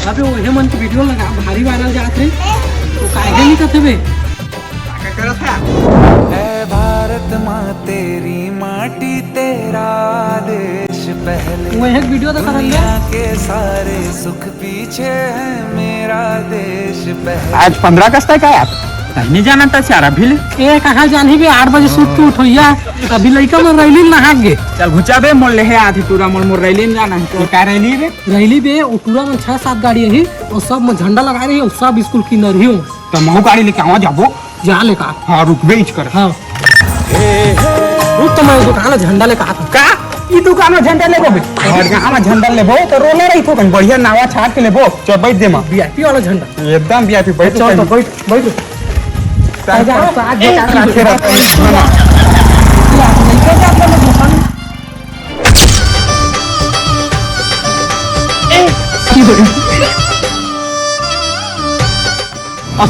अबे ओहे मन की वीडियो लगा भारी वायरल जात रे तो काहे नहीं करते बे क्या करत है? है भारत माँ तेरी माटी तेरा देश पहले, वो एक वीडियो तो कर दुनिया के सारे सुख पीछे है मेरा देश पहले। आज 15 अगस्त है क्या यार? नहीं जाना था चार अभी ए कहाँ जानी बे 8 बजे सूत के उठोइया अभी लइका मन रैली नहा गे चल घुचा बे मोल ले है आधी पूरा मोल रैली में जाना है तो क्या रैली बे रैली बे वो पूरा में 6-7 गाड़ी है और सब में झंडा लगा रही है सब स्कूल की नरही हो तो महू गाड़ी लेके आवा जाबो जा ले का हाँ रुक बेच कर हाँ रुक तो मैं दुकान झंडा लेके आता का ई दुकान में झंडा लेबो बे और यहाँ में झंडा लेबो तो रोले रही थो कहीं बढ़िया नावा छाट के लेबो चल बैठ दे मां वीआईपी वाला झंडा एकदम वीआईपी बैठ चल तो बैठ जाओ तो आज रखे रहता है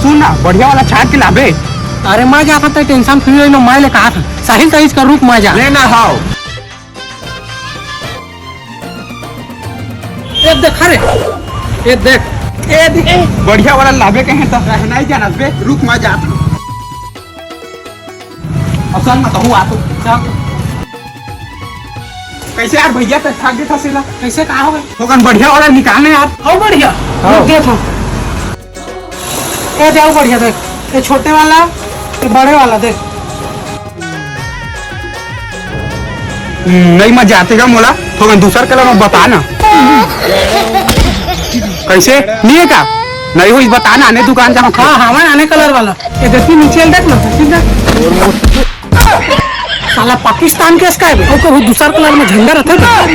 सुन ना बढ़िया वाला छाट के लाबे अरे मैं जाता था टेंशन फ्री हो मैं ले कहा था साहिल तेज का रुक मैं जा लेना हाओ ए देख रे ए देख बढ़िया वाला लाबे कहे तो रहना ही जाना बे रुक मैं जा असल में तो हुआ तो कैसे यार भैया तो ठग गया था सिला कैसे कहा होगा होगन बढ़िया वाला निकालने यार आओ बढ़िया देखो ए जाओ बढ़िया देख ये छोटे वाला ये बड़े वाला देख नहीं मजा आतेगा मोला होगन दूसरा कलर में बताना कैसे नहीं है का नहीं हुई बताना आने दुकान जाओ हाँ हाँ मैं आने कलर वाला ये देखिए नीचे देख ना देख साला पाकिस्तान के स्काई में दूसरा कलर में झंडा रहता है